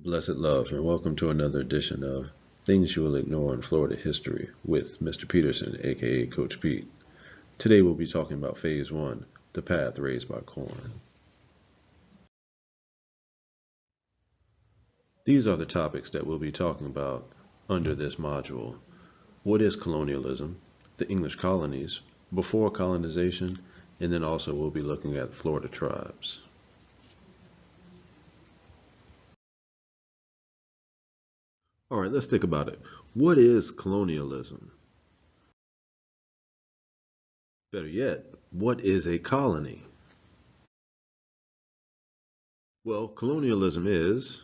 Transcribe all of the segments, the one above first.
Blessed love, and welcome to another edition of Things You Will Ignore in Florida History with Mr. Peterson, aka Coach Pete. Today we'll be talking about Phase 1, the path raised by corn. These are the topics that we'll be talking about under this module. What is colonialism? The English colonies, before colonization, and then also we'll be looking at Florida tribes. All right, let's think about it. What is colonialism? Better yet, what is a colony? Well, colonialism is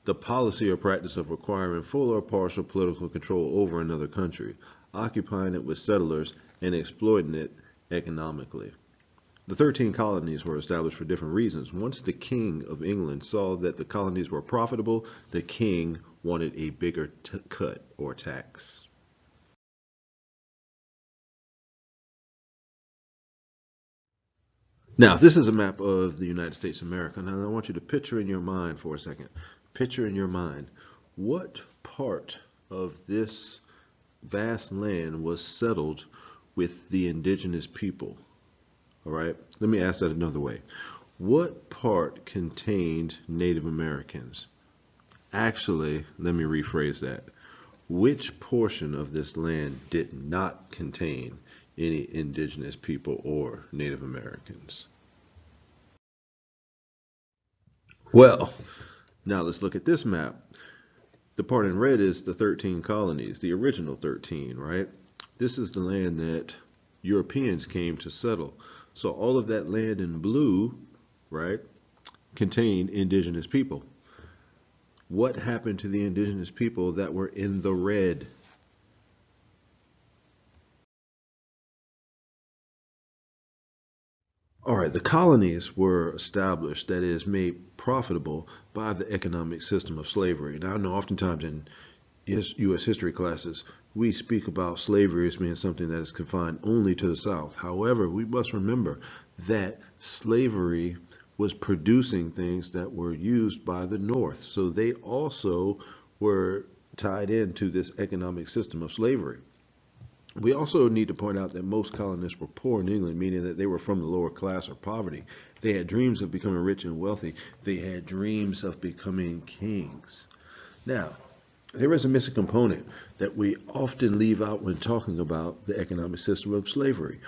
the policy or practice of acquiring full or partial political control over another country, occupying it with settlers, and exploiting it economically. The 13 colonies were established for different reasons. Once the King of England saw that the colonies were profitable, the king wanted a bigger cut or tax. Now, this is a map of the United States of America. Now, I want you to picture in your mind for a second. Picture in your mind what part of this vast land was settled with the indigenous people. All right, let me ask that another way. What part contained Native Americans? Actually, let me rephrase that. Which portion of this land did not contain any indigenous people or Native Americans? Well, now let's look at this map. The part in red is the 13 colonies, the original 13, right? This is the land that Europeans came to settle. So all of that land in blue, right, contained indigenous people. What happened to the indigenous people that were in the red? All right, the colonies were established, that is, made profitable by the economic system of slavery. Now, I know oftentimes in U.S. history classes, we speak about slavery as being something that is confined only to the South. However, we must remember that slavery was producing things that were used by the North. So they also were tied into this economic system of slavery. We also need to point out that most colonists were poor in England, meaning that they were from the lower class or poverty. They had dreams of becoming rich and wealthy. They had dreams of becoming kings. Now, there is a missing component that we often leave out when talking about the economic system of slavery.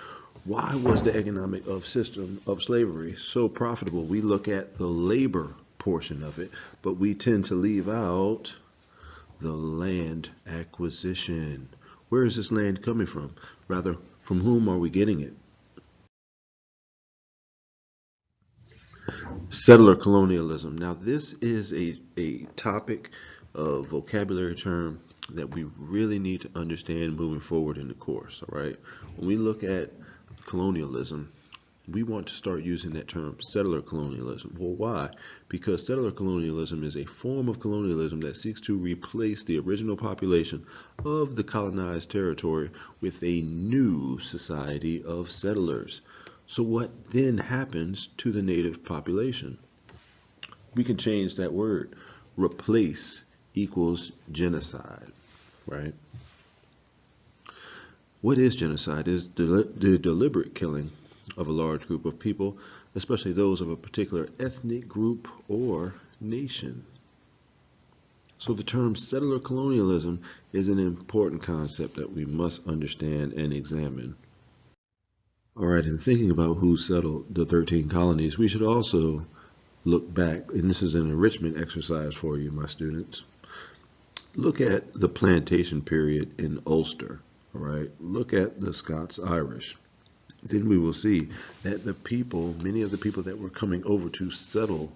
Why was the economic system of slavery so profitable? We look at the labor portion of it, but we tend to leave out the land acquisition. Where is this land coming from? Rather, from whom are we getting it? Settler colonialism. Now, this is a topic, a vocabulary term that we really need to understand moving forward in the course, all right? When we look at colonialism, we want to start using that term, settler colonialism. Well, why? Because settler colonialism is a form of colonialism that seeks to replace the original population of the colonized territory with a new society of settlers. So what then happens to the native population? We can change that word. Replace equals genocide, right? What is genocide? Is the deliberate killing of a large group of people, especially those of a particular ethnic group or nation. So the term settler colonialism is an important concept that we must understand and examine. All right, in thinking about who settled the 13 colonies, we should also look back, and this is an enrichment exercise for you, my students. Look at the plantation period in Ulster, all right? Look at the Scots-Irish. Then we will see that the people, many of the people that were coming over to settle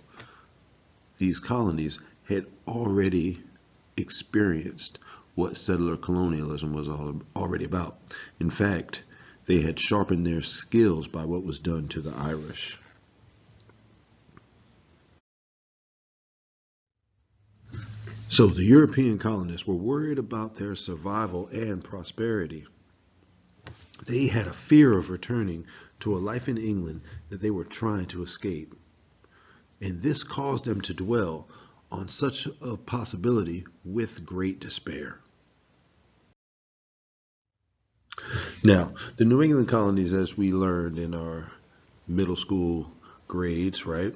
these colonies had already experienced what settler colonialism was already about. In fact, they had sharpened their skills by what was done to the Irish. So the European colonists were worried about their survival and prosperity. They had a fear of returning to a life in England that they were trying to escape. And this caused them to dwell on such a possibility with great despair. Now, the New England colonies, as we learned in our middle school grades, right?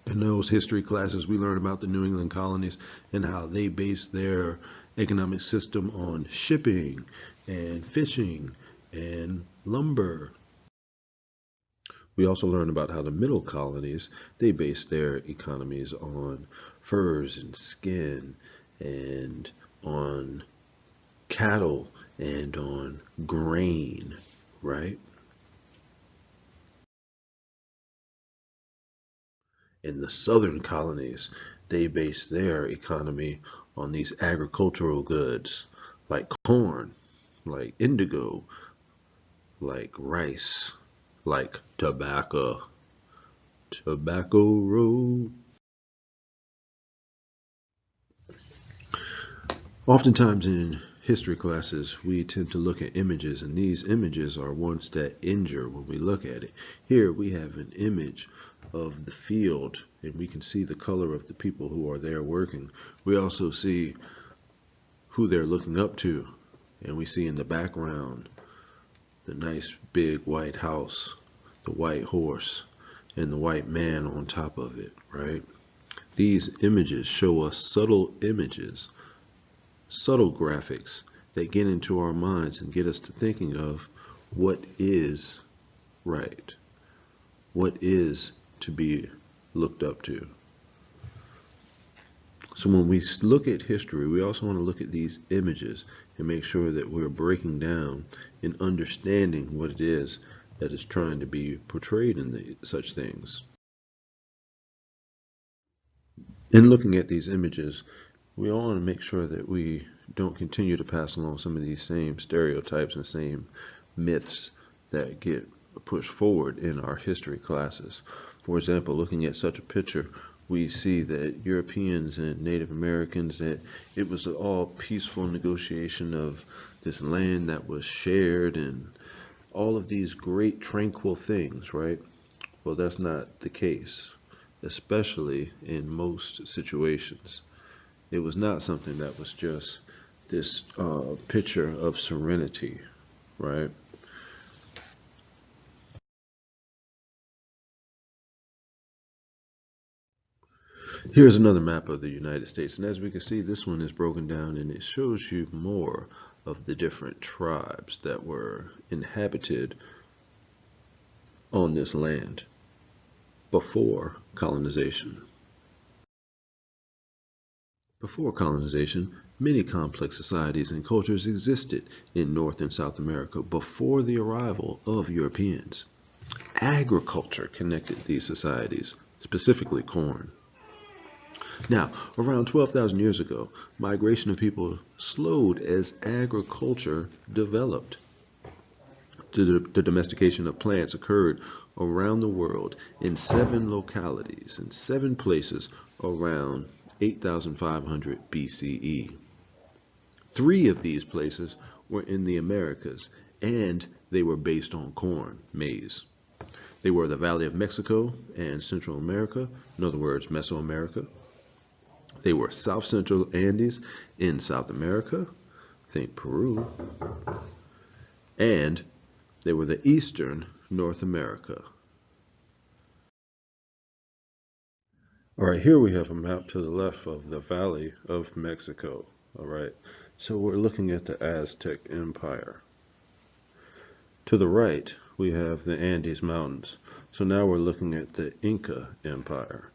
In those history classes, we learn about the New England colonies and how they based their economic system on shipping and fishing and lumber. We also learn about how the middle colonies, they based their economies on furs and skin and on cattle and on grain, right? In the southern colonies, they based their economy on these agricultural goods like corn, like indigo, like rice, like tobacco. Tobacco Road. Oftentimes in history classes, we tend to look at images, and these images are ones that injure when we look at it. Here we have an image of the field, and we can see the color of the people who are there working. We also see who they're looking up to, and we see in the background the nice big white house, the white horse, and the white man on top of it, right? These images show us subtle images, subtle graphics that get into our minds and get us to thinking of what is right, what is to be looked up to. So when we look at history, we also want to look at these images and make sure that we're breaking down and understanding what it is that is trying to be portrayed in such things. In looking at these images, we all want to make sure that we don't continue to pass along some of these same stereotypes and same myths that get pushed forward in our history classes. For example, looking at such a picture, we see that Europeans and Native Americans, that it was an all peaceful negotiation of this land that was shared and all of these great tranquil things, right? Well, that's not the case, especially in most situations. It was not something that was just this picture of serenity, right? Here's another map of the United States, and as we can see, this one is broken down and it shows you more of the different tribes that were inhabited on this land before colonization. Before colonization, many complex societies and cultures existed in North and South America before the arrival of Europeans. Agriculture connected these societies, specifically corn. Now, around 12,000 years ago, migration of people slowed as agriculture developed. The domestication of plants occurred around the world in 7 localities, in 7 places around 8,500 BCE. 3 of these places were in the Americas, and they were based on corn, maize. They were the Valley of Mexico and Central America, in other words, Mesoamerica. They were South Central Andes in South America, think Peru, and they were the Eastern North America. All right, here we have a map to the left of the Valley of Mexico. All right, so we're looking at the Aztec Empire. To the right, we have the Andes Mountains. So now we're looking at the Inca Empire.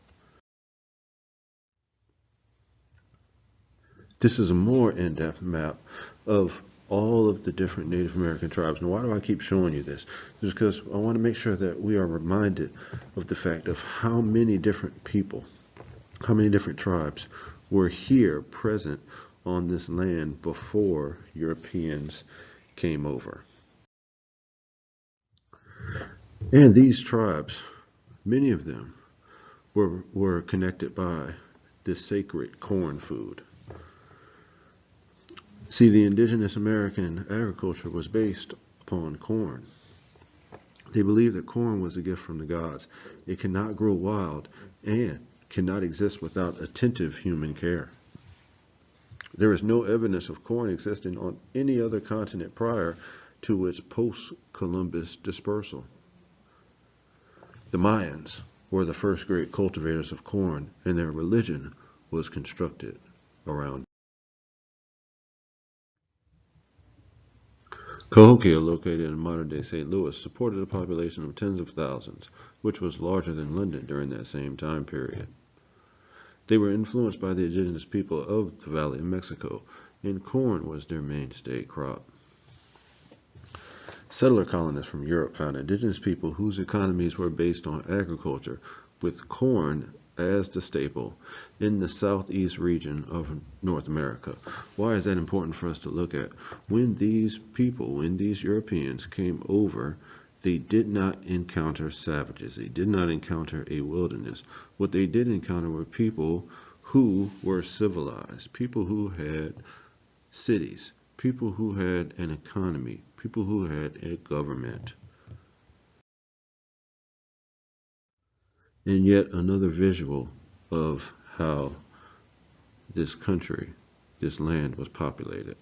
This is a more in-depth map of all of the different Native American tribes. And why do I keep showing you this? Just because I want to make sure that we are reminded of the fact of how many different people, how many different tribes were here present on this land before Europeans came over. And these tribes, many of them, were connected by this sacred corn food. See, the indigenous American agriculture was based upon corn. They believed that corn was a gift from the gods. It cannot grow wild, and cannot exist without attentive human care. There is no evidence of corn existing on any other continent prior to its post-Columbus dispersal. The Mayans were the first great cultivators of corn, and their religion was constructed around. Cahokia, located in modern-day St. Louis, supported a population of tens of thousands, which was larger than London during that same time period. They were influenced by the indigenous people of the Valley of Mexico, and corn was their mainstay crop. Settler colonists from Europe found indigenous people whose economies were based on agriculture, with corn as the staple in the southeast region of North America. Why is that important for us to look at? When these Europeans came over, they did not encounter savages. They did not encounter a wilderness. What they did encounter were people who were civilized, people who had cities, people who had an economy, people who had a government. And yet another visual of how this country, this land was populated.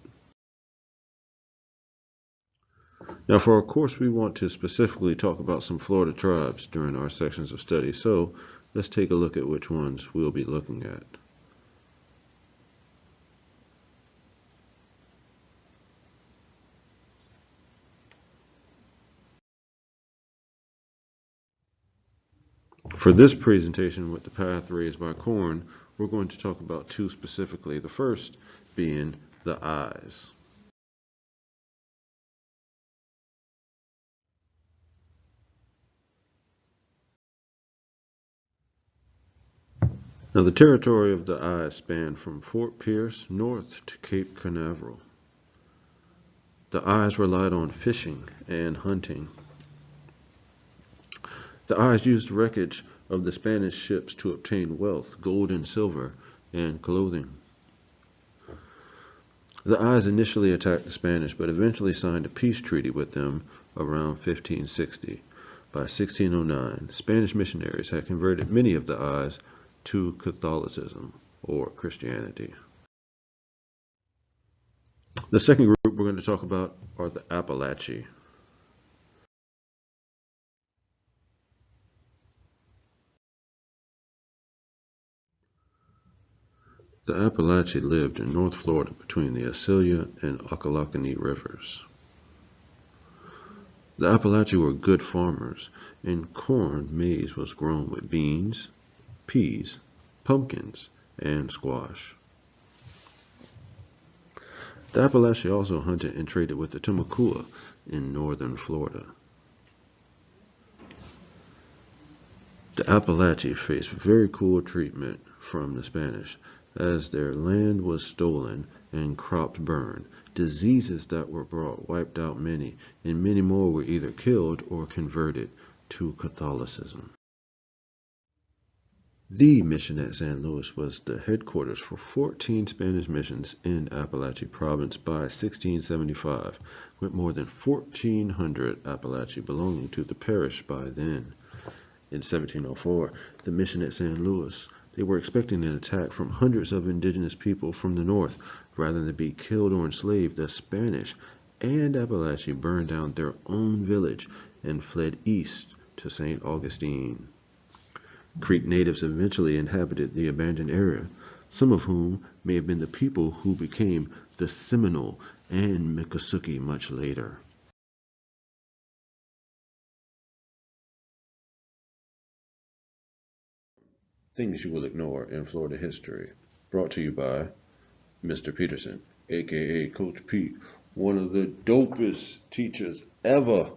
Now for our course, we want to specifically talk about some Florida tribes during our sections of study. So let's take a look at which ones we'll be looking at. For this presentation with the path raised by corn, we're going to talk about two specifically. The first being the eyes. Now the territory of the eyes spanned from Fort Pierce north to Cape Canaveral. The eyes relied on fishing and hunting. The eyes used wreckage of the Spanish ships to obtain wealth, gold and silver, and clothing. The eyes initially attacked the Spanish, but eventually signed a peace treaty with them around 1560. By 1609, Spanish missionaries had converted many of the eyes to Catholicism or Christianity. The second group we're going to talk about are the Appalachians. The Appalachians lived in North Florida between the Auxilia and Ocklawahamie rivers. The Appalachians were good farmers, and corn, maize was grown with beans, peas, pumpkins, and squash. The Appalachians also hunted and traded with the Timucua in northern Florida. The Appalachians faced very cruel treatment from the Spanish, as their land was stolen and crops burned. Diseases that were brought wiped out many, and many more were either killed or converted to Catholicism. The mission at San Luis was the headquarters for 14 Spanish missions in Appalachia Province by 1675, with more than 1,400 Appalachians belonging to the parish by then. In 1704, the mission at San Luis, they were expecting an attack from hundreds of indigenous people from the north. Rather than be killed or enslaved, the Spanish and Appalachians burned down their own village and fled east to St. Augustine. Creek natives eventually inhabited the abandoned area, some of whom may have been the people who became the Seminole and Miccosukee much later. Things you will ignore in Florida history. Brought to you by Mr. Peterson, aka Coach Pete, one of the dopest teachers ever